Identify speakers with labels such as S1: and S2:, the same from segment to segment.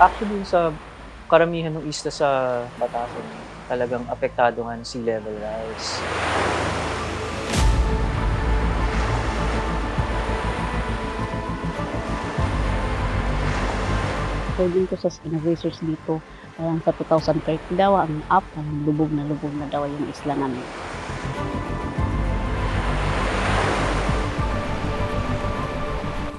S1: Actually, sa karamihan ng isla sa Batasan, talagang apektado nga ng sea level rise.
S2: According ko sa nag-research dito, parang sa 2030 daw, ang up, parang lubog na daw yung isla namin.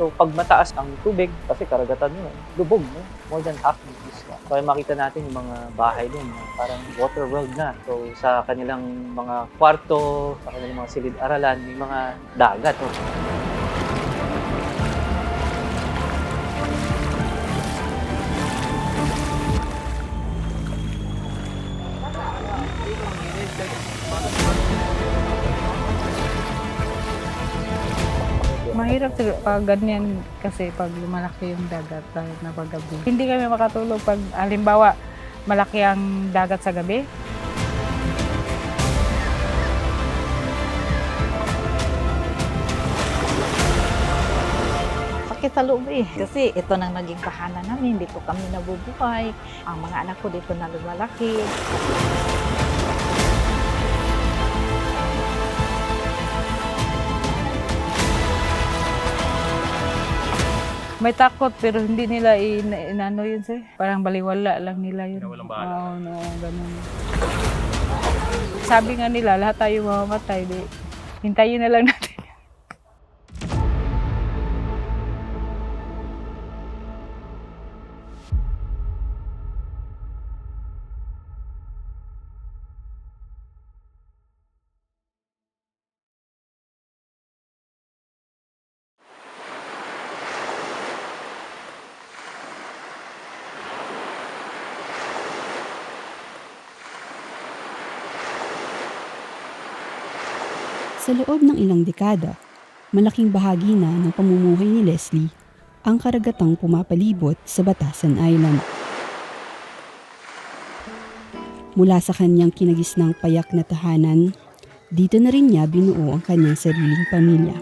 S1: So, pag mataas ang tubig, kasi karagatan yun, lubog, no? More than half ng isla. So, ay makita natin yung mga bahay doon, parang water world na. So, sa kanilang mga kwarto, sa kanilang mga silid-aralan, may mga dagat. No?
S3: Mahirap pag ganyan kasi pag lumalaki yung dagat lalo na pag gabi. Hindi kami makatulog pag halimbawa malaki ang dagat sa gabi.
S4: Sakit sa loob kasi ito nang naging tahanan namin, dito kami nabubuhay. Ang mga anak ko dito na lumalaki.
S3: May takot pero hindi nila inano yun sir. Parang baliwala lang nila yun.
S5: Walang bahala.
S3: Oo, no, ganun. Sabi nga nila lahat tayo mamamatay. Di, hintayin na lang natin.
S6: Sa loob ng ilang dekada, malaking bahagi na ng pamumuhay ni Leslie ang karagatang pumapalibot sa Batasan Island. Mula sa kanyang kinagisnang payak na tahanan, dito na rin niya binuo ang kanyang sariling pamilya.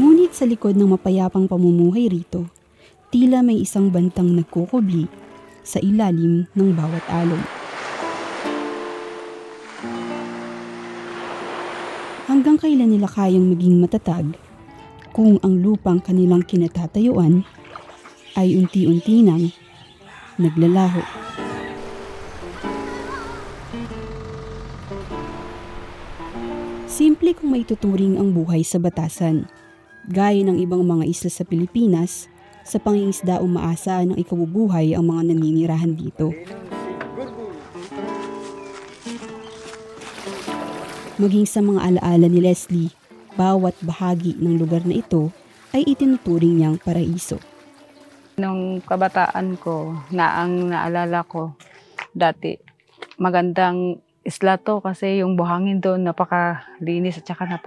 S6: Ngunit sa likod ng mapayapang pamumuhay rito, tila may isang bantang nagkukubli sa ilalim ng bawat alon. Hanggang kailan nila kayang maging matatag kung ang lupang kanilang kinatatayuan ay unti-unti nang naglalaho. Simple kung maituturing ang buhay sa Batasan, gaya ng ibang mga isla sa Pilipinas. Sa pangingisda umaasa ng ikabubuhay ang mga naninirahan dito. Maging sa mga alaala ni Leslie, bawat bahagi ng lugar na ito ay itinuturing niyang paraiso.
S3: Nung kabataan ko, ang naalala ko, dati magandang isla to kasi yung buhangin doon napakalinis at saka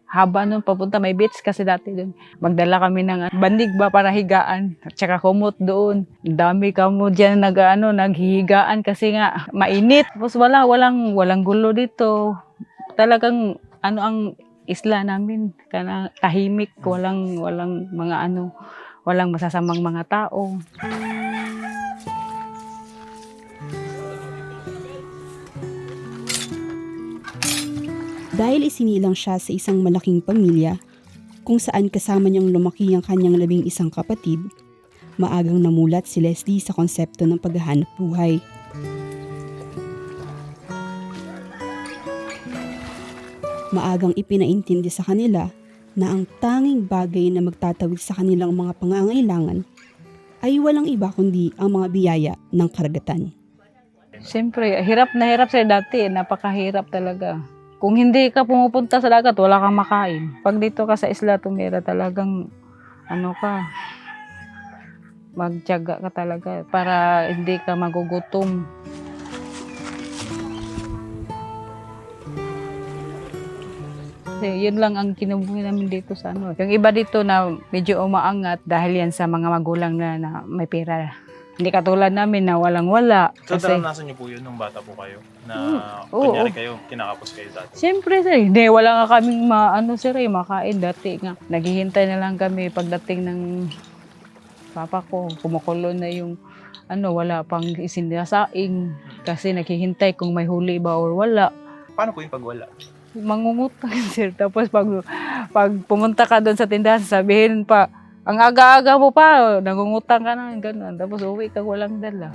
S3: haba nun papunta may beach kasi dati doon. Magdala kami ng bandig ba para higaan at saka kumot doon. Ang dami kamo diyan naghihigaan kasi nga mainit. Tapos walang gulo dito. Talagang ang isla namin kana tahimik, walang walang masasamang mga tao.
S6: Dahil isinilang siya sa isang malaking pamilya, kung saan kasama niyang lumaki ang kanyang 11 kapatid, maagang namulat si Leslie sa konsepto ng paghahanap buhay. Maagang ipinaintindi sa kanila na ang tanging bagay na magtatawid sa kanilang mga pangangailangan ay walang iba kundi ang mga biyaya ng karagatan.
S3: Siyempre, hirap na hirap sa dati, napakahirap talaga. Kung hindi ka pumupunta sa dagat, wala kang makain. Pag dito ka sa Isla Tumira, talagang magtiyaga ka talaga para hindi ka magugutom. Kasi yun lang ang kinubuhay namin dito sa Yung iba dito na medyo umaangat dahil yan sa mga magulang na may pera. Hindi katulad namin na walang-wala.
S5: So,
S3: Kasi,
S5: naranasan niyo po yun nung bata po kayo? Na
S3: oo.
S5: kunyari kayo, kinakapos kayo dati?
S3: siyempre sir, hindi, wala nga kaming makain dati nga. Naghihintay na lang kami pagdating ng papa ko. Kumukulo na yung wala pang isinasaing. Kasi naghihintay kung may huli ba or wala.
S5: Paano po yung pagwala?
S3: Mangungutang sir. Tapos pag pumunta ka doon sa tindahan, sabihin pa, ang aga-aga mo pa, nangungutang ka na, gano'n. Tapos uwi ka walang dala.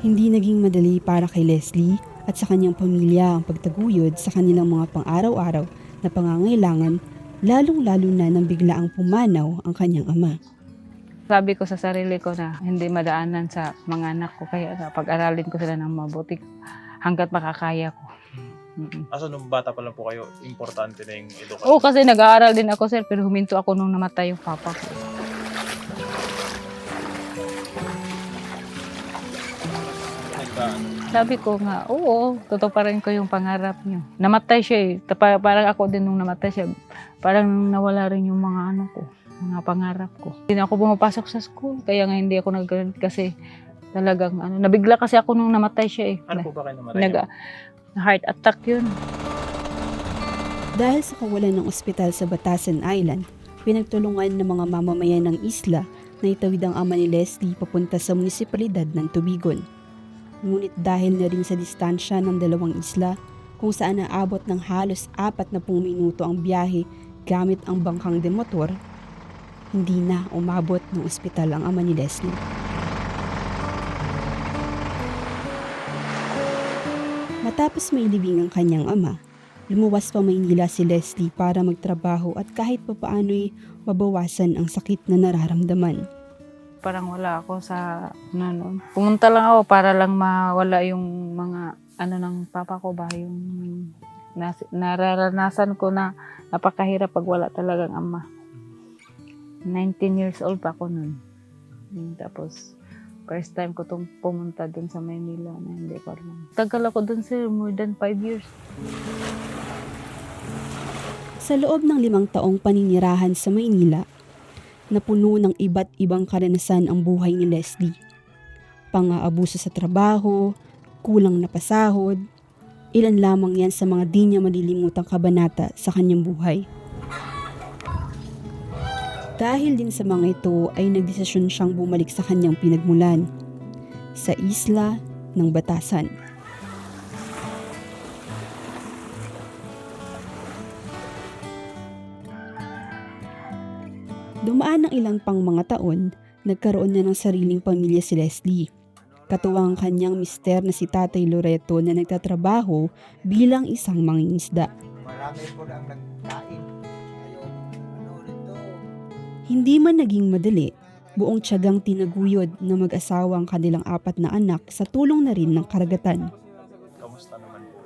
S6: Hindi naging madali para kay Leslie at sa kanyang pamilya ang pagtaguyod sa kanilang mga pang-araw-araw na pangangailangan, lalong-lalo na nang biglaang pumanaw ang kanyang ama.
S3: Sabi ko sa sarili ko na hindi madaanan sa mga anak ko, kaya pag-aralin ko sila ng mabuti hanggat makakaya ko.
S5: Aso nung bata pa lang po kayo, importante na yung edukasyon?
S3: Oo, kasi nag-aaral din ako sir, pero huminto ako nung namatay yung papa ko. Sabi ko nga, oo, tutuparin ko yung pangarap niyo. Namatay siya eh. Parang ako din nung namatay siya. Parang nawala rin yung mga mga pangarap ko. Hindi na ako pumapasok sa school, kaya nga hindi ako kasi talagang nabigla kasi ako nung namatay siya eh.
S5: Ano po ba kayo namatay?
S3: Heart attack yun.
S6: Dahil sa kawalan ng ospital sa Batasan Island, pinagtulungan ng mga mamamayan ng isla na itawid ang ama ni Leslie papunta sa munisipalidad ng Tubigon. Ngunit dahil na rin sa distansya ng dalawang isla, kung saan naabot ng halos 40 minuto ang biyahe gamit ang bangkang de motor, hindi na umabot ng ospital ang ama ni Leslie. Matapos mailibing ang kanyang ama, lumuwas pa Maynila si Leslie para magtrabaho at kahit papaano'y mabawasan ang sakit na nararamdaman.
S3: Parang wala ako sa pumunta lang ako para lang mawala yung mga ng papa ko ba, yung nararanasan ko na napakahirap pag wala talagang ama. 19 years old pa ako nun. Tapos first time ko itong pumunta dun sa Maynila na hindi ko alam. Tagal ako dun sir, more than 5 years.
S6: Sa loob ng 5 taong paninirahan sa Maynila, napuno ng iba't ibang karanasan ang buhay ni Leslie. Pang-aabuso sa trabaho, kulang na pasahod, ilan lamang yan sa mga di niya malilimutang kabanata sa kanyang buhay. Dahil din sa mga ito ay nagdesisyon siyang bumalik sa kanyang pinagmulan, sa isla ng Batasan. Dumaan ng ilang pang mga taon, nagkaroon na ng sariling pamilya si Leslie. Katuwang ang kanyang mister na si Tatay Loreto na nagtatrabaho bilang isang mangingisda.
S7: Marami po ang nagkain.
S6: Hindi man naging madali, buong tiyagang tinaguyod na mag-asawa ang kanilang 4 na anak sa tulong na rin ng karagatan.
S5: Kamusta naman po?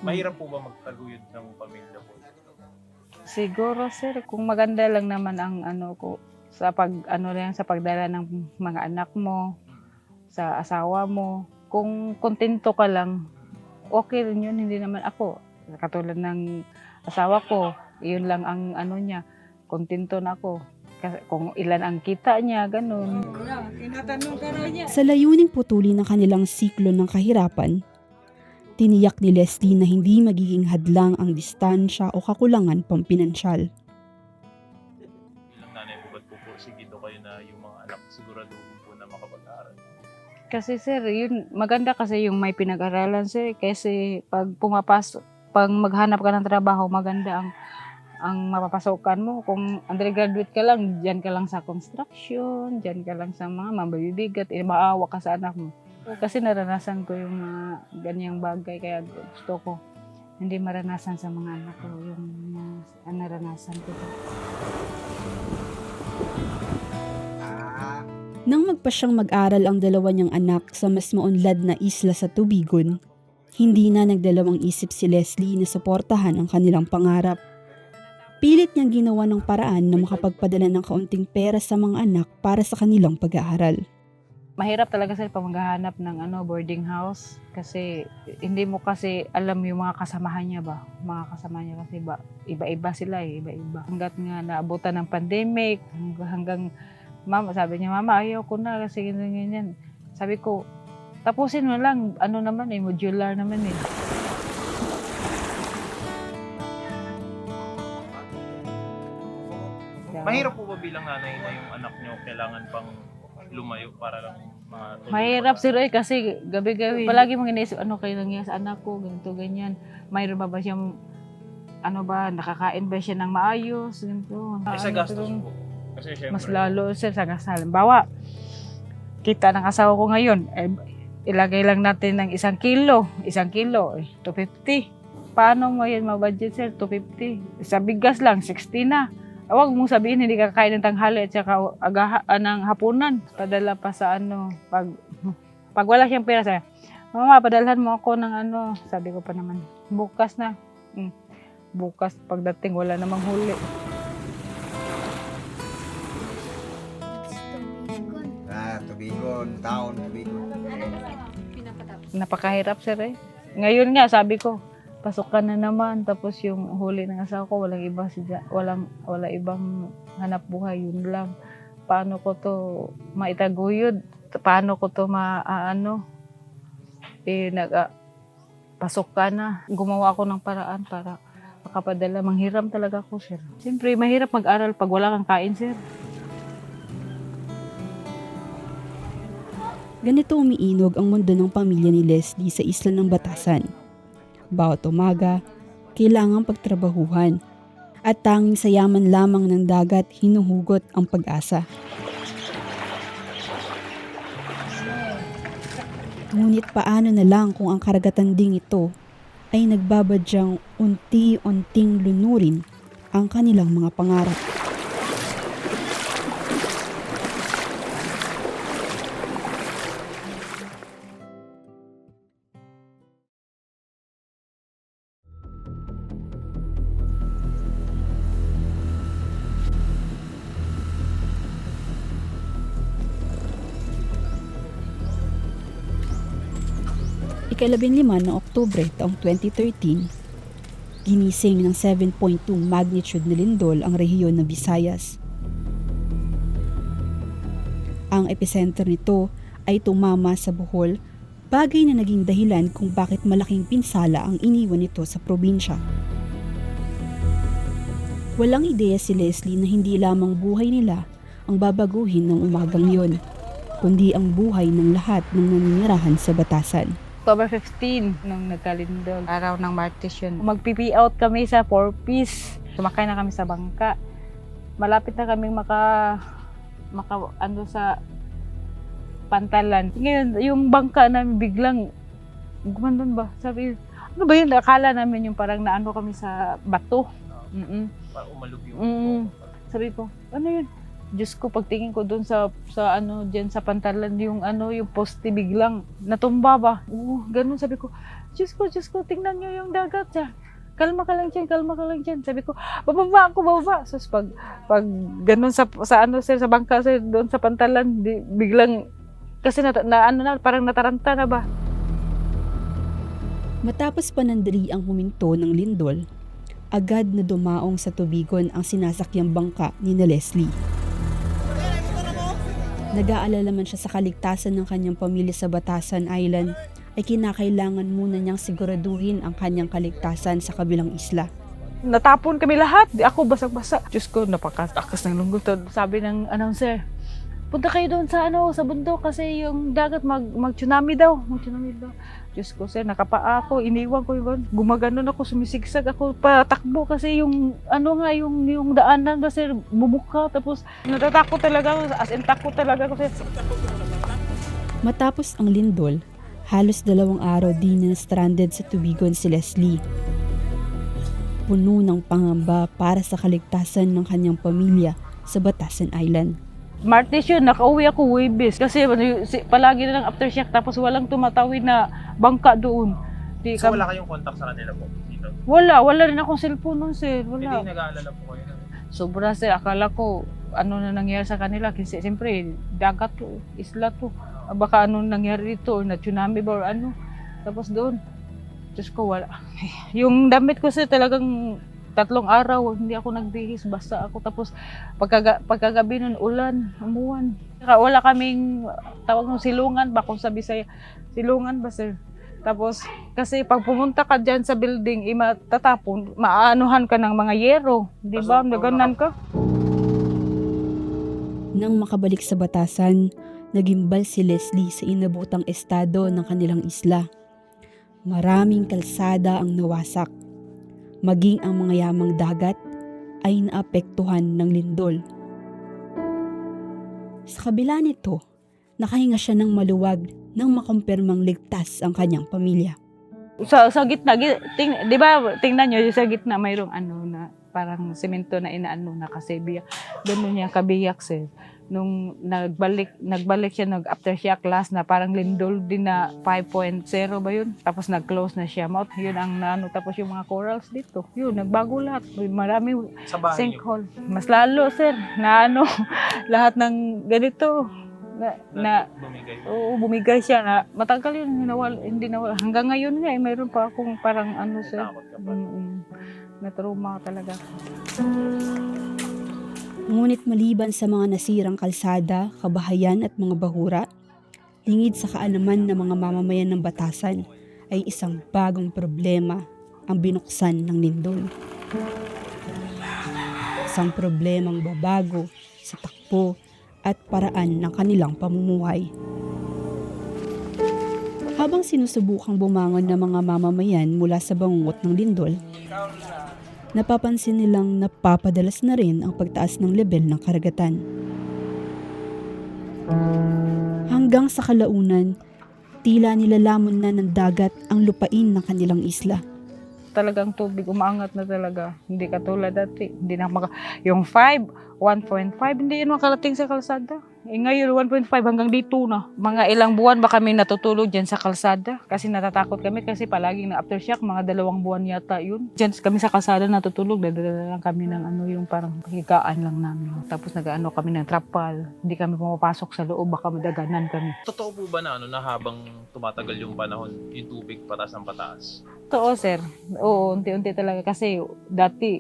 S5: Mahirap po ba magtaguyod ng pamilya po?
S3: Siguro sir, kung maganda lang naman ang ko sa sa pagdala ng mga anak mo, sa asawa mo, kung kontento ka lang, okay rin yun. Hindi naman ako katulad ng asawa ko, yun lang ang niya, kontento na ako. Kasi kung ilan ang kita niya, ganun.
S6: Sa layuning putulin ng kanilang siklo ng kahirapan, tiniyak ni Leslie na hindi magiging hadlang ang distansya o kakulangan pampinansyal.
S5: Ilang nanay po ba't po sigito kayo na yung mga anak siguraduhin po na makapag-aaral?
S3: Kasi sir, yun, maganda kasi yung may pinag-aralan sir. Kasi pag maghanap ka ng trabaho, maganda ang mapapasokan mo. Kung undergraduate ka lang, dyan ka lang sa construction, dyan ka lang sa mga mabibigat, maawa ka sa anak mo. Kasi naranasan ko yung mga ganyang bagay, kaya gusto ko hindi maranasan sa mga anak ko yung naranasan ko.
S6: Nang magpa siyang mag-aral ang dalawa niyang anak sa mas maunlad na isla sa Tubigon, hindi na nagdalawang isip si Leslie na suportahan ang kanilang pangarap. Pilit niyang ginawa ng paraan na makapagpadala ng kaunting pera sa mga anak para sa kanilang pag-aaral.
S3: Mahirap talaga sir pag maghahanap ng boarding house kasi hindi mo kasi alam yung mga kasamahan niya ba. Mga kasamahan niya kasi iba-iba sila iba-iba. Hanggat nga naabutan ng pandemic, hanggang mama, sabi niya, mama, ayaw ko na kasi ganyan. Sabi ko, tapusin mo lang, naman modular naman eh.
S5: Mahirap po ba bilang nanay na yung anak nyo kailangan pang lumayo para lang mga
S3: Mahirap sir kasi gabi-gabi. Palagi mong iniisip, kayo nangyari sa anak ko, ganito, ganyan. Mayroon ba siyang, nakakain ba siya ng maayos, ganito.
S5: Sa gastos po. Kasi syempre,
S3: Mas lalo sir sa gastos. Halimbawa, kita ng asawa ko ngayon, ilagay lang natin ng 1 kilo. 1 kilo, 250. Paano mo yan mabudget sir? 250. Sa bigas lang, 60 na. Huwag mong sabihin hindi ka kakain ng tanghali at saka ng hapunan. Padala pa sa pag wala siyang pera sa'yo, mama, padalhan mo ako ng sabi ko pa naman, bukas na. Bukas pagdating wala namang huli.
S7: Tubigon, taon, tubigon.
S3: Napakahirap sir. Ngayon nga sabi ko, pasok ka na naman, tapos yung huli ng asawa ko, walang ibang hanap buhay, yun lang. Paano ko to maitaguyod? Paano ko to pasok ka na. Gumawa ako ng paraan para makapadala. Manghiram talaga ako, sir. Siyempre, mahirap mag-aral pag wala kang kain, sir.
S6: Ganito umiinog ang mundo ng pamilya ni Leslie sa isla ng Batasan. Bawat umaga, kailangang pagtrabahuhan at tanging sa yaman lamang ng dagat hinuhugot ang pag-asa. Ngunit paano na lang kung ang karagatan ding ito ay nagbabadyang unti-unting lunurin ang kanilang mga pangarap. Ika-15 ng Oktubre taong 2013, ginising ng 7.2 magnitude na lindol ang rehiyon ng Visayas. Ang epicenter nito ay tumama sa Bohol, bagay na naging dahilan kung bakit malaking pinsala ang iniwan nito sa probinsya. Walang ideya si Leslie na hindi lamang buhay nila ang babaguhin ng umagang yon, kundi ang buhay ng lahat ng naninirahan sa Batasan.
S3: October 15, nung nagkalindol, araw ng Martes yun. Mag-PP out kami sa 4-piece. Sumakay na kami sa bangka. Malapit na kaming sa pantalan. Ngayon, yung bangka namin biglang, gumandun ba? Sabi, ano ba yun? Akala namin yung parang naano kami sa bato.
S5: para umalog yung
S3: Sabi ko, ano yun? Diyos ko, pagtingin ko doon sa diyan sa pantalan, yung poste biglang natumba ba? Ganun, sabi ko, Diyos ko, tingnan niyo yung dagat siya. Kalma ka lang dyan. Sabi ko, bababa. So, pag ganun sa bangka, sir, doon sa pantalan, biglang, kasi parang nataranta na ba?
S6: Matapos panandali ang huminto ng lindol, agad na dumaong sa tubigon ang sinasakyang bangka ni Leslie. Nag-aalala man siya sa kaligtasan ng kanyang pamilya sa Batasan Island, ay kinakailangan muna niyang siguraduhin ang kanyang kaligtasan sa kabilang isla.
S3: Natapon kami lahat. Di ako basag-basa. Diyos ko, napakatakas ng lunggot. Sabi ng announcer, punta kayo doon sa bundok kasi yung dagat mag-tsunami daw. Diyos ko, sir, nakapaa ako, iniwan ko yun. Gumaganon ako, sumisigsag ako, patakbo kasi yung daanan ba, sir, bumuka. Tapos natatakot talaga ako, as in takot talaga ako, sir.
S6: Matapos ang lindol, halos 2 araw din na stranded sa tubigon si Leslie. Puno ng pangamba para sa kaligtasan ng kanyang pamilya sa Batasan Island.
S3: Martes yun, nakauwi ako Huwebes kasi palagi na lang aftershock tapos walang tumatawid na bangka doon.
S5: So wala kayong contact sa kanila po dito?
S3: Wala rin akong cellphone nun, sir.
S5: Hindi
S3: Wala.
S5: nag-aalala po kayo?
S3: Sobra, sir. Akala ko ano na nangyari sa kanila kasi siyempre dagat to, isla to. baka ano nangyari dito or na tsunami ba or ano. Tapos doon, Diyos ko wala. Yung damit ko sir talagang 3 araw, hindi ako nagbihis, basta ako. Tapos pagkagabi nun, ulan, umuwan. Wala kaming tawag ng silungan ba kung sa Bisaya. Silungan ba sir? Tapos kasi pag pumunta ka dyan sa building, matatapon, maanuhan ka ng mga yero. Di ba? Naganan ka.
S6: Nang makabalik sa Batasan, nagimbal si Leslie sa inabutang estado ng kanilang isla. Maraming kalsada ang nawasak. Maging ang mga yamang dagat ay naapektuhan ng lindol. Sa kabila nito, nakahinga siya ng maluwag nang makumpirmang ligtas ang kanyang pamilya.
S3: Sa gitna, di ba, tingnan nyo, sa gitna mayroong ano na parang semento na inaano na kasi biyak. Doon niya kabiyak sir. Nung nagbalik siya, aftershock last na parang lindol din na 5.0 ba yun? Tapos nag-close na siya. Yun ang naano. Tapos yung mga corals dito, yun, nagbago lahat. Marami
S5: Sa bahay niyo?
S3: sinkhole. Mas lalo sir, na ano, lahat ng ganito.
S5: Bumigay.
S3: Oo, bumigay siya na matagal yun, hindi nawala. Hanggang ngayon nga, mayroon pa akong parang ano sir.
S5: Takot ka pa.
S3: Na-trauma talaga.
S6: Ngunit maliban sa mga nasirang kalsada, kabahayan at mga bahura, lingid sa kaalaman ng mga mamamayan ng Batasan ay isang bagong problema ang binuksan ng lindol. Isang problemang babago sa takbo at paraan ng kanilang pamumuhay. Habang sinusubukang bumangon ng mga mamamayan mula sa bangungot ng lindol, napapansin nilang napapadalas na rin ang pagtaas ng level ng karagatan. Hanggang sa kalaunan, tila nilalamon na ng dagat ang lupain ng kanilang isla.
S3: Talagang tubig, umaangat na talaga. Hindi katulad dati. Hindi na yung 5, 1.5, hindi yun makarating sa kalsada. Ngayon, 1.5 hanggang dito na. Mga ilang buwan ba kami natutulog dyan sa kalsada? Kasi natatakot kami kasi palaging na aftershock, mga 2 buwan yata yun. Dyan kami sa kalsada natutulog, dadala lang kami ng ano yung parang higaan lang namin. Tapos nag-ano kami ng trapal. Hindi kami pumapasok sa loob, baka madaganan kami.
S5: Totoo po ba na na habang tumatagal yung panahon, yung tubig pataas ng pataas?
S3: Oo, sir. Oo, unti-unti talaga. Kasi dati,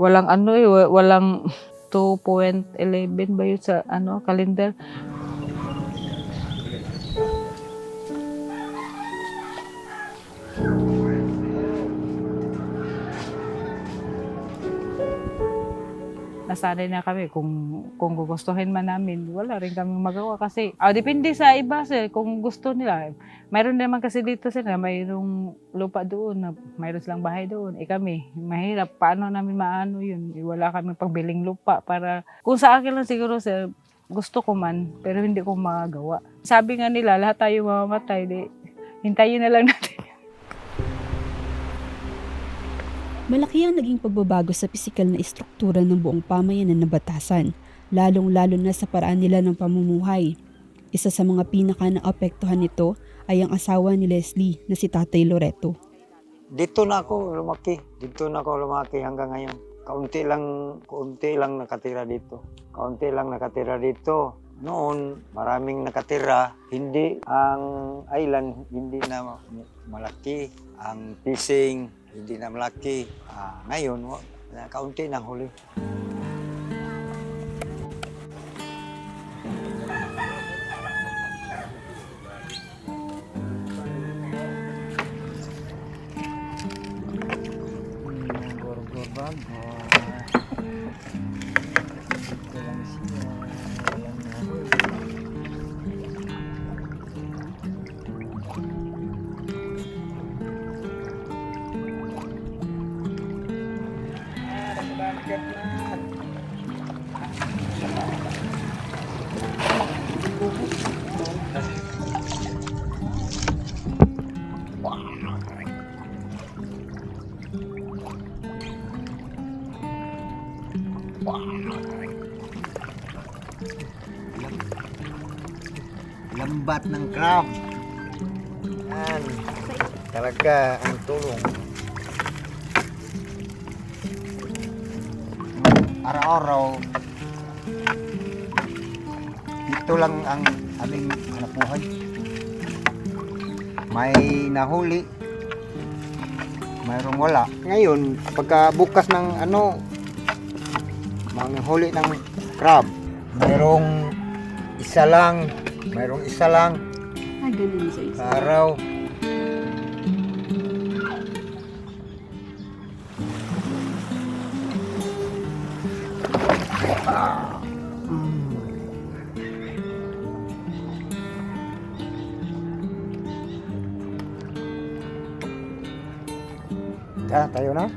S3: walang ano walang 2.11 ba yun sa calendar. Nasanay na kami kung gugustuhin man namin, wala rin kami magawa kasi depende sa iba sir kung gusto nila. Mayroon naman kasi dito sir na mayroong lupa doon, na mayroon silang bahay doon. Kami, mahirap paano namin maano yun. Wala kami pagbiling lupa para kung sa akin lang siguro sir, gusto ko man pero hindi ko magagawa. Sabi nga nila lahat tayo mamamatay, hintayin na lang natin.
S6: Malaki ang naging pagbabago sa pisikal na istruktura ng buong pamayanan ng Batasan, lalong-lalo na sa paraan nila ng pamumuhay. Isa sa mga pinaka naapektuhan nito ay ang asawa ni Leslie na si Tatay Loreto.
S7: Dito na ako lumaki hanggang ngayon. Kaunti lang nakatira dito. Noon, maraming nakatira. Hindi, ang island hindi na malaki. Ang fishing hindi na malaki. Ngayon, kaunti nang huli. Lambat ng crab. Yan. Talaga ang tulong. Araw-araw. Ito lang ang aming hanap buhay. May nahuli, mayroong wala. Ngayon, pagka bukas ng manghuli ng crab, mayroong isa lang,
S6: Ganun sa isa.
S7: sa araw. Tayo na.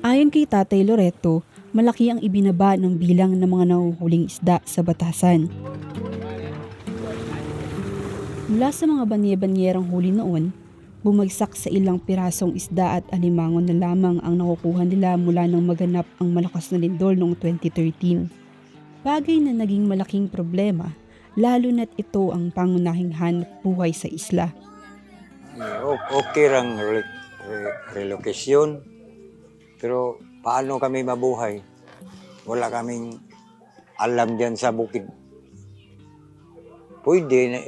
S6: Ayon kay Tatay Loreto, malaki ang ibinaba ng bilang ng mga nahuhuling isda sa Batasan. Mula sa mga banye-banyerang huli noon, bumagsak sa ilang pirasong isda at alimangon na lamang ang nakukuha nila mula nang maganap ang malakas na lindol noong 2013. Bagay na naging malaking problema, lalo na't ito ang pangunahing hanap buhay sa isla.
S7: Okay rang relocation. Pero paano kami mabuhay? Wala kaming alam diyan sa bukid. Pwede na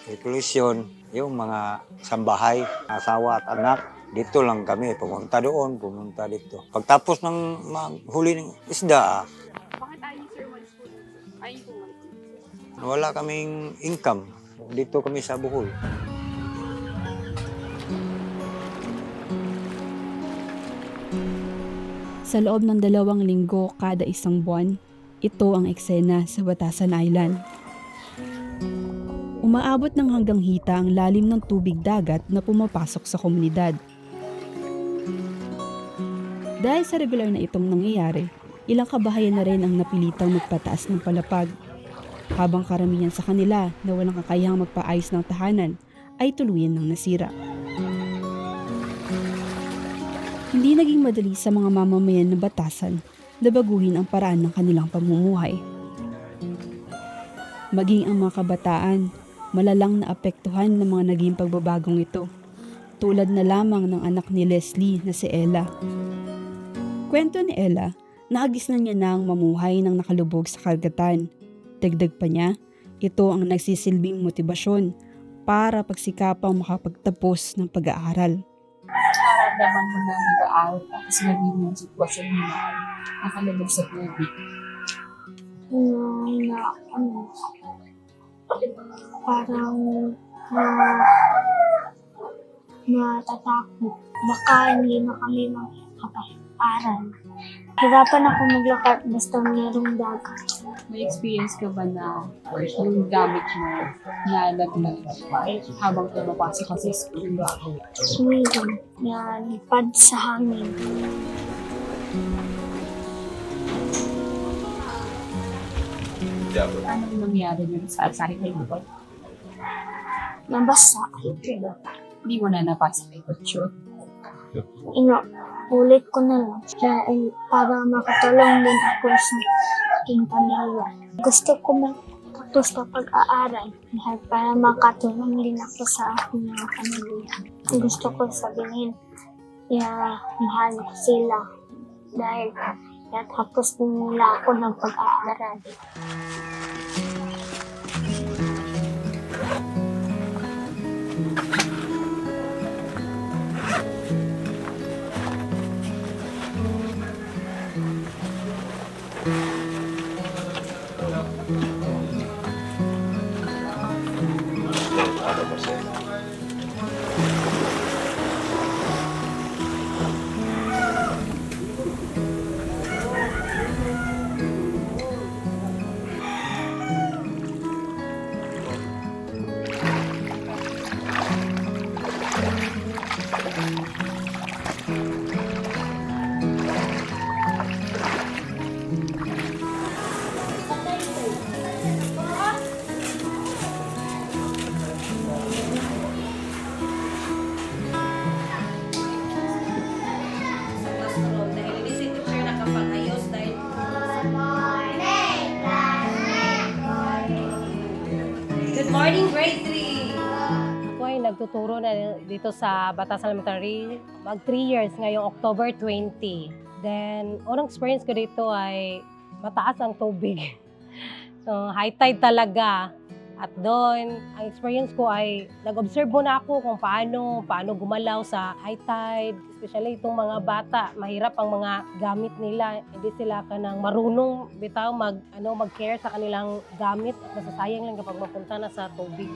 S7: relocation yung mga sambahay, asawa at anak. Dito lang kami, pumunta doon, pumunta dito. Pagtapos ng huli ng isda,
S2: Bakit ayaw sir ayaw pumalit?
S7: wala kaming income. Dito kami sa Bohol.
S6: Sa loob ng 2 linggo kada isang buwan, ito ang eksena sa Batasan Island. Umaabot ng hanggang hita ang lalim ng tubig dagat na pumapasok sa komunidad. Dahil sa regular na itong nangyayari, ilang kabahayan na rin ang napilitang magpataas ng palapag. Habang karamihan sa kanila na walang kakayahang magpaayos ng tahanan ay tuluyan ng nasira. Hindi naging madali sa mga mamamayan ng Batasan na baguhin ang paraan ng kanilang pamumuhay. Maging ang mga kabataan, malalang naapektuhan ng mga naging pagbabagong ito. Tulad na lamang ng anak ni Leslie na si Ella. Kwento ni Ella, naagis na niya na ang mamuhay ng nakalubog sa karagatan. Dagdag pa niya, ito ang nagsisilbing motibasyon para pagsikapang makapagtapos ng pag-aaral.
S2: Nararamdaman mo na nag-aaral ka kasi naging yung sitwasyon mo na nakalabog sa tubig.
S8: Parang natatakot. Baka hindi na kami makapag-aral. Hirapan ako maglakad basta mayroong dagat.
S2: May experience ka ba na yung gamit mo na laglag habang pumapasok ka sa school?
S8: Swimming. Yan, pad sa hangin.
S2: Anong nangyari dun sa sakit mo?
S8: Nabasa.
S2: Hindi mo na napasa kay Kutsyo.
S8: Ulit ko na lang dahil para makatulong din ako sa aking pamilya. Gusto ko matapos na pag-aaral dahil para makatulong din ako sa aking mga pamilya. Gusto ko sabihin, mahal ko sila dahil natapos din nila ako ng pag-aaral.
S9: morning, grade 3! Ako ay nagtuturo na dito sa Batasan Elementary. Mag 3 years ngayong October 20. Then, unang experience ko dito ay mataas ang tubig. So, high tide talaga. At doon, ang experience ko ay nag-observe muna ako kung paano gumalaw sa high tide. Especially itong mga bata, mahirap ang mga gamit nila. Hindi sila kanang marunong bitaw mag-care sa kanilang gamit at masasayang lang kapag mapunta na sa tubig.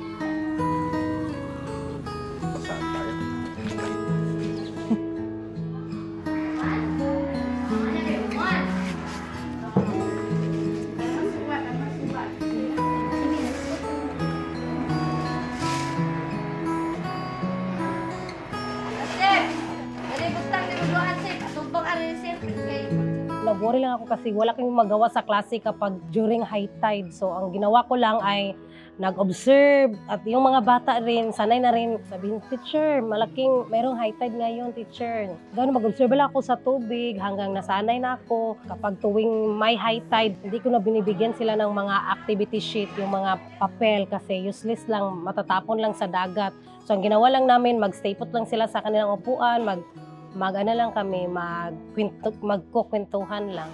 S9: Nag-worry lang ako kasi wala kaming magawa sa klase kapag during high tide. So, ang ginawa ko lang ay nag-observe at yung mga bata rin, sanay na rin sabihin, teacher, mayroong high tide ngayon, teacher. Gano'n mag-observe lang ako sa tubig hanggang nasanay na ako. Kapag tuwing may high tide, hindi ko na binibigyan sila ng mga activity sheet, yung mga papel kasi useless lang, matatapon lang sa dagat. So, ang ginawa lang namin, mag-stay put lang sila sa kanilang upuan, mag-ano lang kami, magkukwentuhan lang.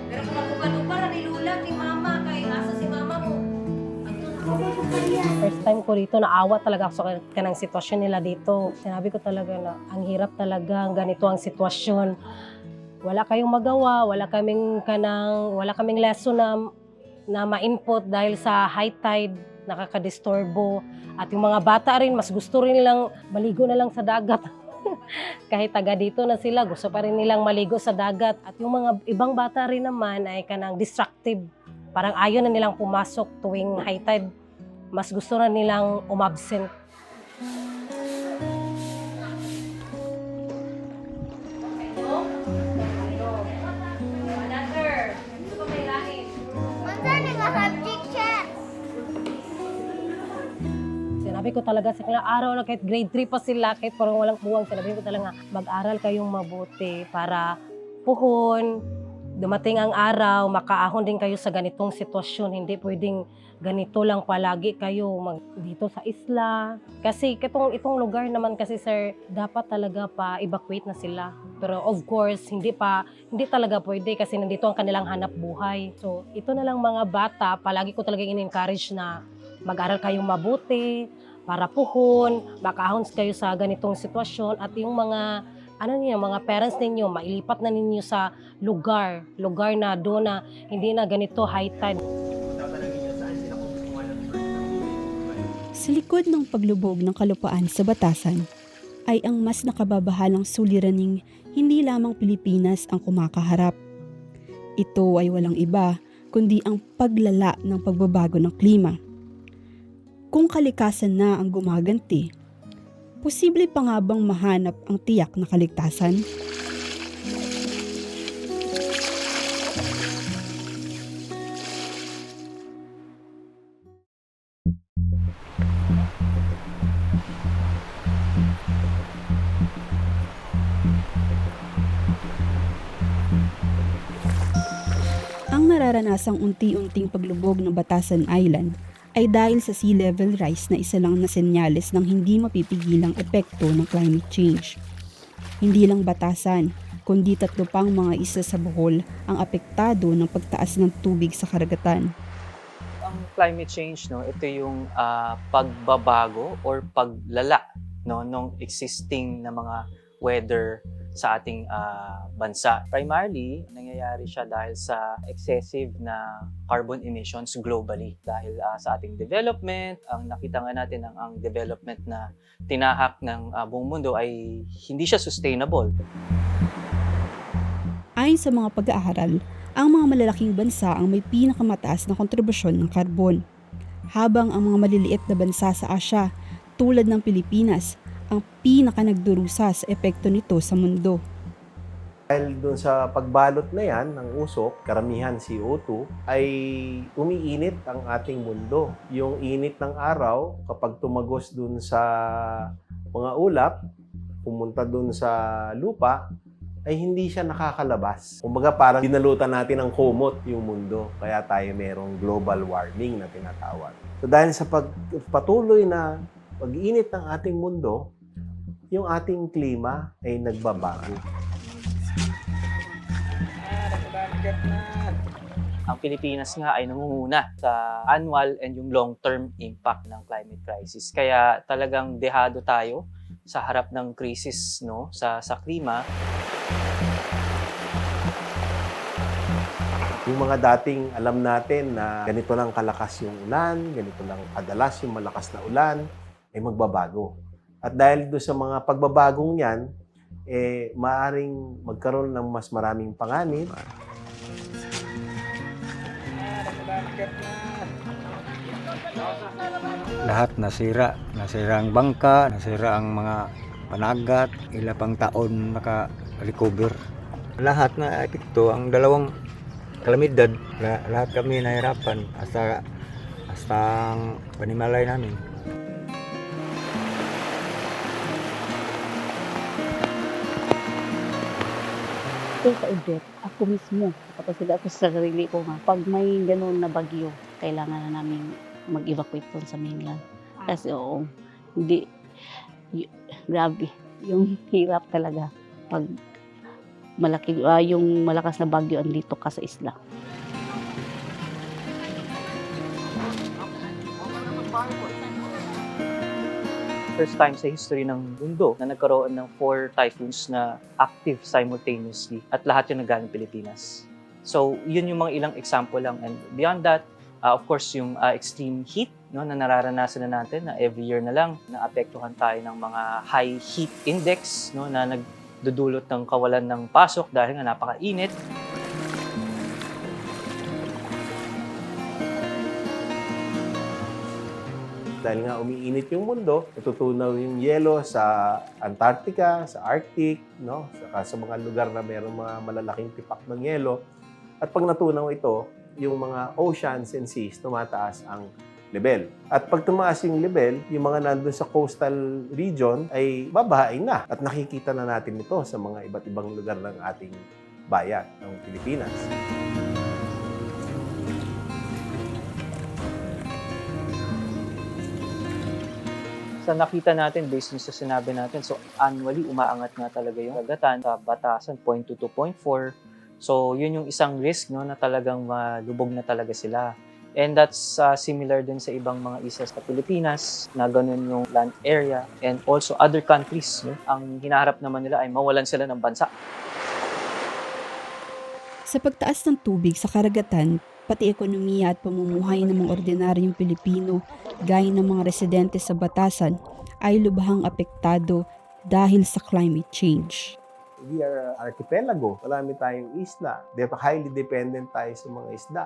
S9: Pero kung magkukalupa na nilulag ni mama, kay nasa si mama mo. First time ko dito, naawa talaga ako sa kanang sitwasyon nila dito. Sinabi ko talaga na ang hirap talaga, ganito ang sitwasyon. Wala kayong magawa, wala kaming lesson na ma-input dahil sa high tide, nakakadisturbo. At yung mga bata rin, mas gusto rin nilang maligo na lang sa dagat. Kahit taga dito na sila, gusto pa rin nilang maligo sa dagat. At yung mga ibang bata rin naman ay kanang destructive. Parang ayaw na nilang pumasok tuwing high tide. Mas gusto na nilang umabsent. Sinabi ko talaga sa kanila, araw na kahit grade 3 pa sila, kahit parang walang buwang, sinabi ko talaga, mag-aral kayong mabuti para puhon, dumating ang araw, makaahon din kayo sa ganitong sitwasyon. Hindi pwedeng ganito lang palagi kayo dito sa isla. Kasi itong lugar naman kasi sir, dapat talaga pa-evacuate na sila. Pero of course, hindi talaga pwede kasi nandito ang kanilang hanap buhay. So ito na lang mga bata, palagi ko talaga in-encourage na mag-aral kayong mabuti, para puhon, makaahon kayo sa ganitong sitwasyon at yung mga mga parents ninyo, mailipat na ninyo sa lugar na doon na hindi na ganito high tide.
S6: Sa likod ng paglubog ng kalupaan sa Batasan ay ang mas nakababahalang suliraning hindi lamang Pilipinas ang kumakaharap. Ito ay walang iba kundi ang paglala ng pagbabago ng klima. Kung kalikasan na ang gumaganti, posible pa nga bang mahanap ang tiyak na kaligtasan? Ang nararanasang unti-unting paglubog ng Batasan Island ay dahil sa sea level rise na isa lang na senyales ng hindi mapipigilang epekto ng climate change. Hindi lang Batasan, kundi 3 pang mga isla sa Bohol ang apektado ng pagtaas ng tubig sa karagatan.
S1: Ang climate change, ito yung pagbabago or paglala ng existing na mga weather sa ating bansa. Primarily, nangyayari siya dahil sa excessive na carbon emissions globally. Dahil sa ating development, ang nakita nga natin ang development na tinahak ng buong mundo ay hindi siya sustainable.
S6: Ayon sa mga pag-aaral, ang mga malalaking bansa ang may pinakamataas na kontribusyon ng karbon. Habang ang mga maliliit na bansa sa Asya, tulad ng Pilipinas, ang pinaka-nagdurusa sa epekto nito sa mundo.
S10: Dahil doon sa pagbalot na yan ng usok, karamihan CO2, ay umiinit ang ating mundo. Yung init ng araw, kapag tumagos doon sa mga ulap, pumunta doon sa lupa, ay hindi siya nakakalabas. Kumbaga parang dinalutan natin ng kumot yung mundo. Kaya tayo merong global warming na tinatawag. So dahil sa patuloy na pag-init ng ating mundo, yung ating klima ay nagbabago.
S1: Ang Pilipinas nga ay namumuna sa annual and yung long-term impact ng climate crisis. Kaya talagang dehado tayo sa harap ng krisis, no, sa klima.
S10: Yung mga dating alam natin na ganito lang kalakas yung ulan, ganito lang kadalas yung malakas na ulan, ay magbabago. At dahil doon sa mga pagbabagong yan, maaaring magkaroon ng mas maraming panganib.
S7: Lahat nasira ang bangka, nasira ang mga panagat, ilang pang taon naka-recover. Lahat na epekto, ang dalawang kalamidad, lahat kami nahirapan hasta ang panimalay namin.
S11: Sa Odette, ako mismo, kapag ako sa sarili ko nga, pag may gano'n na bagyo, kailangan na namin mag-evacuate doon sa mainland. Kasi hindi, grabe, yung hirap talaga pag malaki, yung malakas na bagyo andito ka sa isla.
S1: First time sa history ng mundo na nagkaroon ng 4 typhoons na active simultaneously at lahat yung nagaling Pilipinas. So, yun yung mga ilang example lang. And beyond that, of course, yung extreme heat, no, na nararanasan na natin na every year na lang naapektuhan tayo ng mga high heat index, no, na nagdudulot ng kawalan ng pasok dahil nga napakainit.
S10: Dahil nga umiinit yung mundo, natutunaw yung yelo sa Antarctica, sa Arctic, no? Saka sa mga lugar na mayroong mga malalaking tipak ng yelo. At pag natunaw ito, yung mga oceans and seas, tumataas ang level. At pag tumaas yung level, yung mga nandun sa coastal region ay babahain na. At nakikita na natin ito sa mga iba't ibang lugar ng ating bayan, ng Pilipinas.
S1: Sa nakita natin, based sa sinabi natin, so annually, umaangat nga talaga yung kagatan sa batasan, 0.2 to 0.4. So, yun yung isang risk, no, na talagang malubog na talaga sila. And that's similar din sa ibang mga isla sa Pilipinas, na ganun yung land area. And also other countries, no, ang hinaharap naman nila ay mawalan sila ng bansa.
S6: Sa pagtaas ng tubig sa karagatan, pati ekonomiya at pamumuhay ng mga ordinaryong Pilipino, gaya ng mga residente sa Batasan, ay lubhang apektado dahil sa climate change.
S10: We are archipelago. Marami tayong isla. Highly dependent tayo sa mga isla.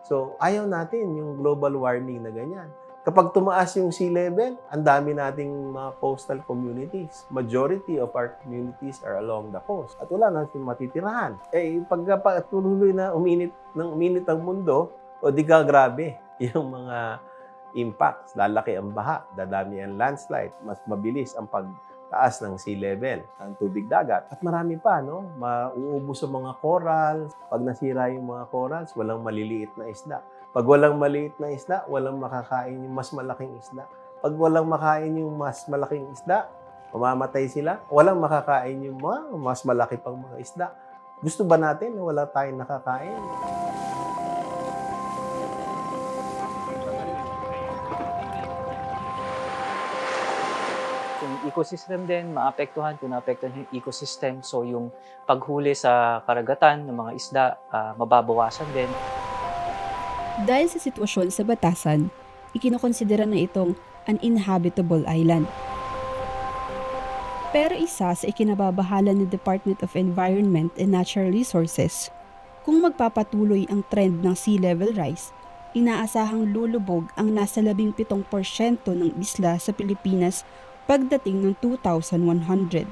S10: So, ayaw natin yung global warming na ganyan. Kapag tumaas yung sea level, ang dami nating mga coastal communities. Majority of our communities are along the coast. At wala natin matitirahan. Pag tuloy na uminit ang mundo, o di ka grabe yung mga impacts. Lalaki ang baha, dadami ang landslide, mas mabilis ang pagtaas ng sea level, ang tubig dagat. At marami pa, no? Mauubos ang mga corals. Pag nasira yung mga corals, walang maliliit na isda. Pag walang maliit na isda, walang makakain yung mas malaking isda. Pag walang makain yung mas malaking isda, mamamatay sila. Walang makakain yung mas malaki pang mga isda. Gusto ba natin na wala tayong nakakain?
S1: Yung ecosystem din, maapektuhan kung naapektuhan yung ecosystem. So, yung paghuli sa karagatan ng mga isda, mababawasan din.
S6: Dahil sa sitwasyon sa Batasan, ikinokonsidera na itong uninhabitable island. Pero isa sa ikinababahala ng Department of Environment and Natural Resources, kung magpapatuloy ang trend ng sea level rise, inaasahang lulubog ang nasa 17% ng isla sa Pilipinas pagdating ng 2100,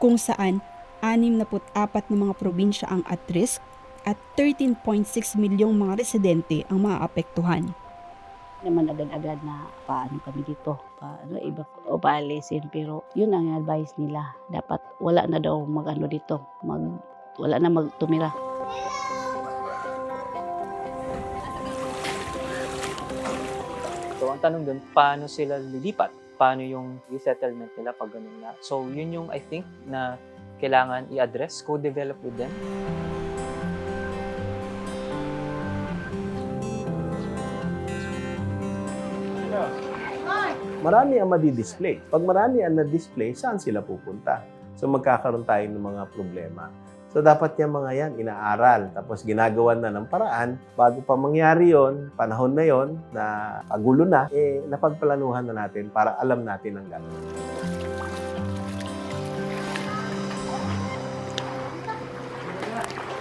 S6: kung saan 64 na mga probinsya ang at risk at 13.6 milyong mga residente ang maapektuhan.
S11: naman agad-agad na paano kami dito, paano iba o paalisin, pero yun ang advice nila. Dapat wala na daw mag-ano dito, wala na magtumira.
S1: So ang tanong dun, paano sila lilipat? Paano yung resettlement nila pag ganun na? So yun yung I think na kailangan i-address, co-develop with them.
S10: Marami ang madi-display. Pag marami ang na-display, saan sila pupunta? So magkakaroon tayo ng mga problema. So dapat yung mga yan inaaral, tapos ginagawan na ng paraan bago pa mangyari yon, panahon na yon na pagulo na, napagplanuhan na natin para alam natin ang gano'n.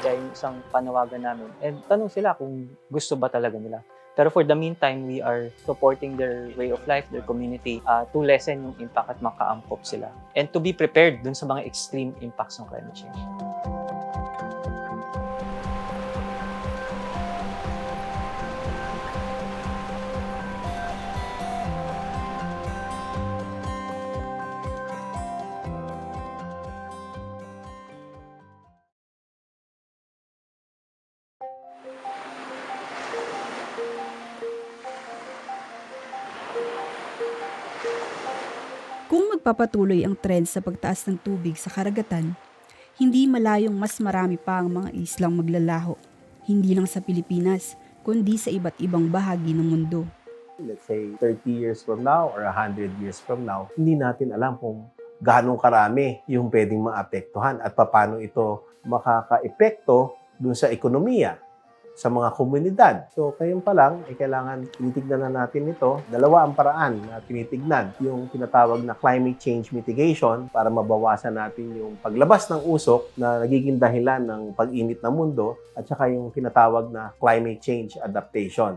S1: Kaya yung isang panawagan namin, and tanong sila kung gusto ba talaga nila. Pero for the meantime, we are supporting their way of life, their community, to lessen yung impact at makaangkop sila. And to be prepared dun sa mga extreme impacts ng climate change.
S6: Kung magpapatuloy ang trend sa pagtaas ng tubig sa karagatan, hindi malayong mas marami pa ang mga islang maglalaho, hindi lang sa Pilipinas, kundi sa iba't ibang bahagi ng mundo.
S10: Let's say 30 years from now or 100 years from now, hindi natin alam kung gaano karami yung pwedeng maapektuhan at paano ito makaka-epekto dun sa ekonomiya, sa mga komunidad. So, kayon pa lang, kailangan tinitignan na natin ito. Dalawa ang paraan na tinitignan. Yung tinatawag na climate change mitigation para mabawasan natin yung paglabas ng usok na nagiging dahilan ng pag-init ng mundo at saka yung tinatawag na climate change adaptation.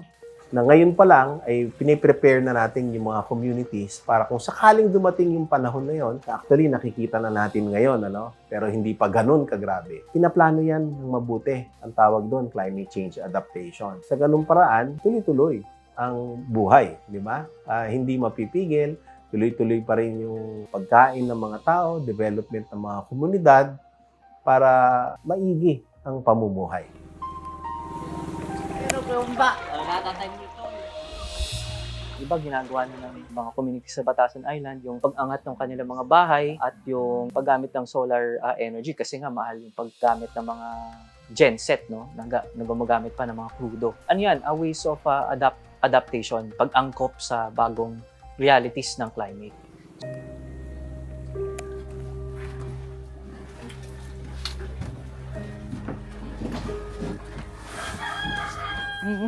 S10: Na ngayon pa lang ay piniprepare na natin yung mga communities para kung sakaling dumating yung panahon na yon, actually nakikita na natin ngayon, pero hindi pa ganun kagrabe. Pinaplano yan ng mabuti. Ang tawag doon, climate change adaptation. Sa ganung paraan, tuloy-tuloy ang buhay, di ba? Hindi mapipigil, tuloy-tuloy pa rin yung pagkain ng mga tao, development ng mga komunidad para maigi ang pamumuhay.
S1: Diba ginagawa na ng mga community sa Batasan Island yung pag-angat ng kanilang mga bahay at yung paggamit ng solar energy kasi nga mahal yung paggamit ng mga genset, no? Na gumagamit pa ng mga krudo. Ano yan? A ways of adaptation, pag-angkop sa bagong realities ng climate.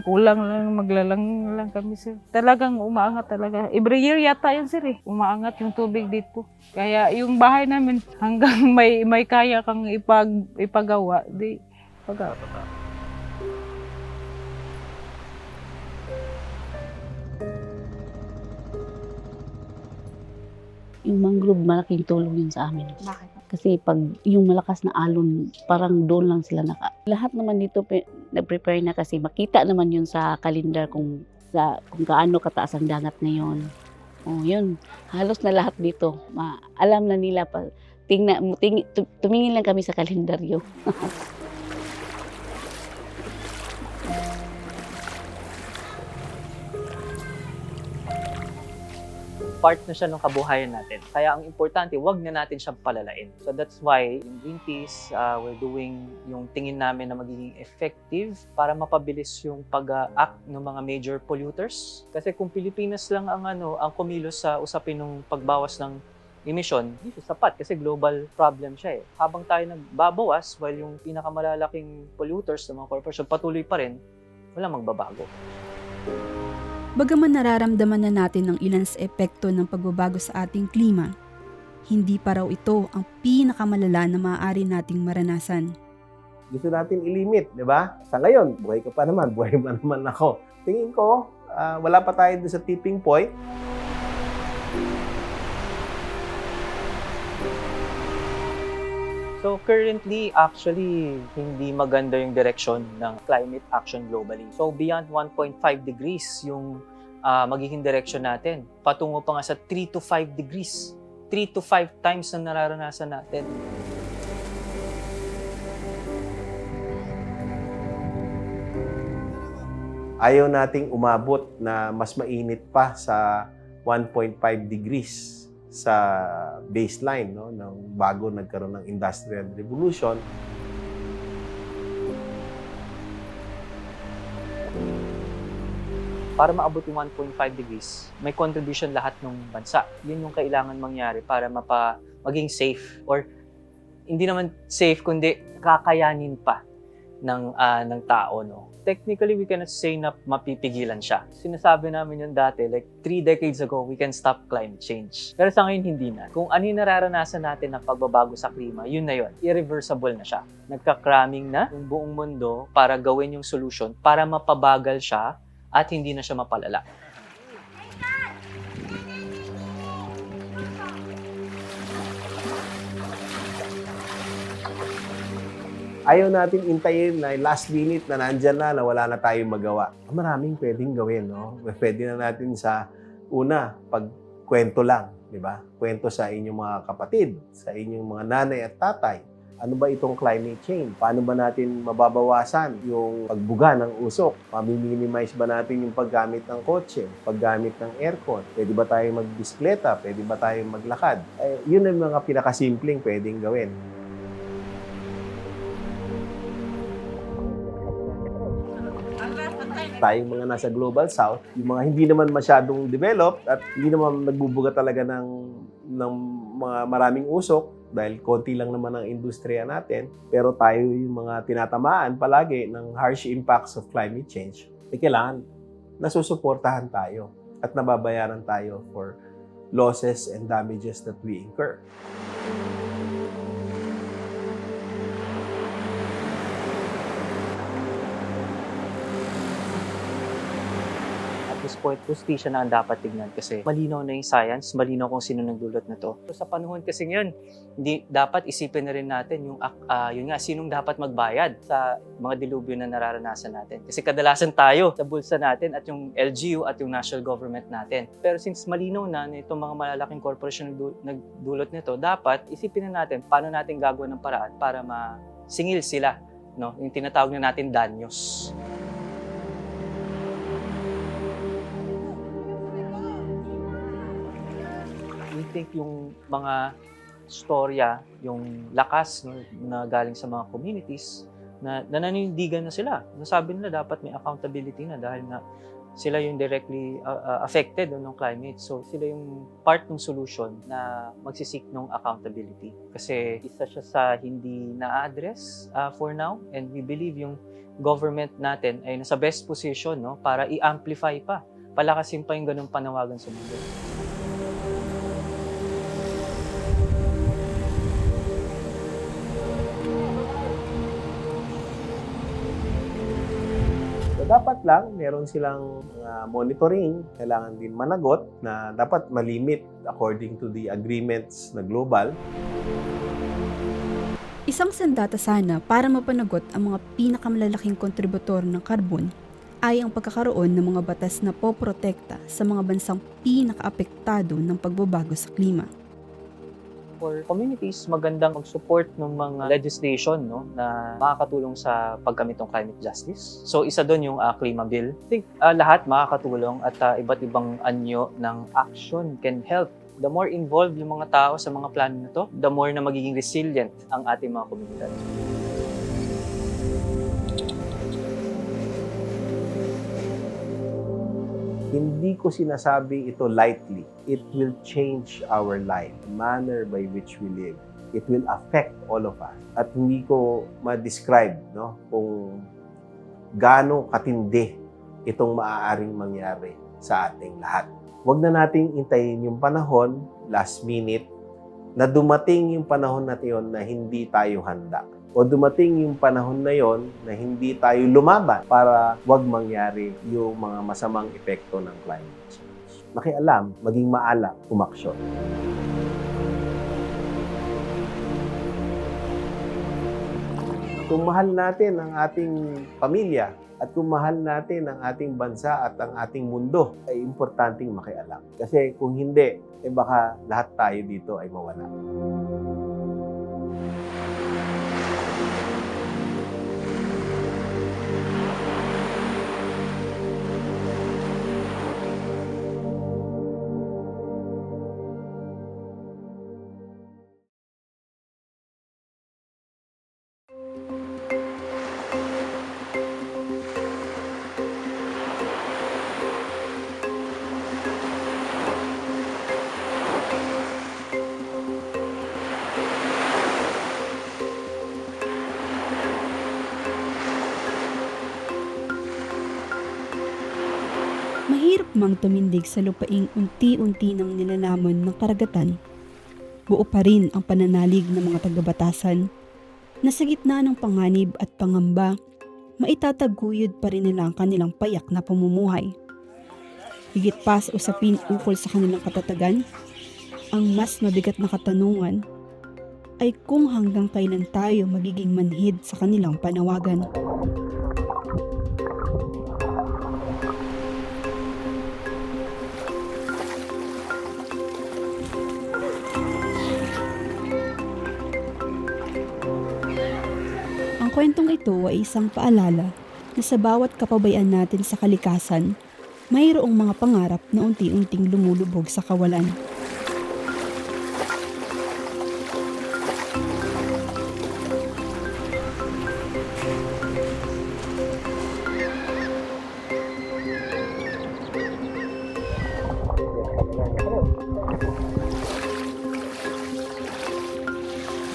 S3: Kulang lang, maglalang lang kami, sir. Talagang umaangat talaga. Every year yata yun, sir, eh. Umaangat yung tubig dito. Kaya yung bahay namin, hanggang may kaya kang ipagawa, di pagawa.
S11: Yung mangrove, malaking tulong yun sa amin.
S2: Bakit?
S11: Kasi pag yung malakas na alon, parang doon lang sila lahat naman dito nag-prepare na kasi makita naman yun sa kalendar kung gaano kataas ang dagat ngayon. Oh, yun. Halos na lahat dito. Alam na nila pa. Tumingin lang kami sa kalendaryo.
S1: Part na siya ng kabuhayan natin. Kaya ang importante, wag na natin siyang palalain. So that's why in Greenpeace, we're doing yung tingin namin na magiging effective para mapabilis yung pag-act ng mga major polluters. Kasi kung Pilipinas lang ang kumilos sa usapin ng pagbawas ng emission, hindi siya sapat kasi global problem siya eh. Habang tayo nagbabawas, while yung pinakamalalaking polluters ng mga corporation patuloy pa rin, wala magbabago.
S6: Bagaman nararamdaman na natin ang ilan sa epekto ng pagbabago sa ating klima, hindi pa raw ito ang pinakamalala na maaari nating maranasan.
S10: Gusto natin ilimit, di ba? Sa ngayon, buhay ka pa naman, buhay pa naman ako. Tingin ko, wala pa tayo doon sa tipping point.
S1: So currently, actually, hindi maganda yung direction ng climate action globally. So beyond 1.5 degrees yung magiging direction natin. Patungo pa nga sa 3 to 5 degrees. 3 to 5 times na nararanasan natin.
S10: Ayaw nating umabot na mas mainit pa sa 1.5 degrees sa baseline, no, ng bago nagkaroon ng Industrial Revolution.
S1: Para maabot yung 1.5 degrees, may contribution lahat ng bansa. Yun yung kailangan mangyari para maging safe, or hindi naman safe kundi kakayanin pa ng tao, no. Technically, we cannot say na mapipigilan siya. Sinasabi namin yun dati, like 3 decades ago, we can stop climate change. Pero sa ngayon, hindi na. Kung ano yung nararanasan natin ng pagbabago sa klima, yun na yun. Irreversible na siya. Nagka-cramming na yung buong mundo para gawin yung solution, para mapabagal siya at hindi na siya mapalala.
S10: Ayaw natin intayin na last minute na nandyan na wala na tayong magawa. Maraming pwedeng gawin, no? Pwede na natin sa una, pagkwento lang, di ba? Kwento sa inyong mga kapatid, sa inyong mga nanay at tatay. Ano ba itong climate change? Paano ba natin mababawasan yung pagbuga ng usok? Mami-minimize ba natin yung paggamit ng kotse, paggamit ng aircon? Pwede ba tayong magbisikleta? Pwede ba tayong maglakad? Yun ang mga pinakasimpleng pwedeng gawin. Tayong mga nasa Global South, yung mga hindi naman masyadong developed at hindi naman nagbubuga talaga ng mga maraming usok dahil konti lang naman ang industriya natin, pero tayo yung mga tinatamaan palagi ng harsh impacts of climate change, kailangan nasusuportahan tayo at nababayaran tayo for losses and damages that we incur.
S1: This point, hustisya na ang dapat tignan kasi malinaw na yung science, malinaw kung sino nagdulot na to. So, sa panahon kasi ngayon, hindi dapat isipin na rin natin yun nga, sinong dapat magbayad sa mga dilubyo na nararanasan natin. Kasi kadalasan tayo sa bulsa natin at yung LGU at yung national government natin. Pero since malinaw na itong mga malalaking korporasyon nagdulot nito, dapat isipin na natin paano natin gagawin ng paraan para masingil sila, no? Yung tinatawag na natin danyos. I think yung mga storya, yung lakas, no, na galing sa mga communities na nananindigan na sila. Nasabi nila dapat may accountability na dahil na sila yung directly affected ng climate. So sila yung part ng solution na magsisik ng accountability. Kasi isa siya sa hindi na-address for now, and we believe yung government natin ay nasa best position, no, para i-amplify pa, palakasin pa yung ganung panawagan sa mundo.
S10: Dapat lang, meron silang monitoring, kailangan din managot na dapat malimit according to the agreements na global.
S6: Isang sandata sana para mapanagot ang mga pinakamalalaking kontributor ng karbon ay ang pagkakaroon ng mga batas na poprotekta sa mga bansang pinakaapektado ng pagbabago sa klima.
S1: For communities, magandang mag-support ng mga legislation, no, na makakatulong sa paggamit ng climate justice. So isa doon yung Klima Bill. I think lahat makakatulong at iba't ibang anyo ng action can help. The more involved yung mga tao sa mga plano na to, the more na magiging resilient ang ating mga komunidad.
S10: Hindi ko sinasabi ito lightly. It will change our life, the manner by which we live. It will affect all of us. At hindi ko ma-describe, no, kung gaano katindi itong maaaring mangyari sa ating lahat. Huwag na nating intayin yung panahon, last minute, na dumating yung panahon na yun na hindi tayo handa. O dumating yung panahon na yon na hindi tayo lumaban para wag mangyari yung mga masamang epekto ng climate change. Makialam, maging maalam, umaksyon. Kung mahal natin ang ating pamilya, At kung mahal natin ang ating bansa at ang ating mundo, ay importanteng makialam. Kasi kung hindi, baka lahat tayo dito ay mawala.
S6: Mahirap mang tumindig sa lupaing unti-unti nang nilalamon ng karagatan. Buo pa rin ang pananalig ng mga taga-Batasan na sa gitna ng panganib at pangamba, maitataguyod pa rin nila ang kanilang payak na pamumuhay. Higit pa sa usapin ukol sa kanilang katatagan, ang mas mabigat na katanungan ay kung hanggang kailan tayo magiging manhid sa kanilang panawagan. Ang kwentong ito ay isang paalala na sa bawat kapabayaan natin sa kalikasan, mayroong mga pangarap na unti-unting lumulubog sa kawalan.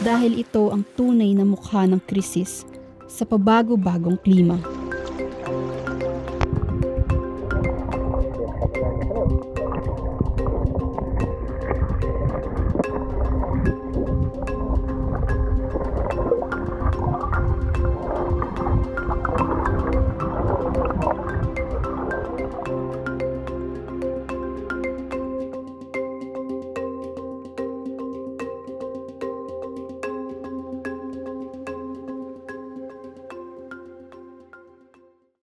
S6: Dahil ito ang tunay na mukha ng krisis sa pabago-bagong klima.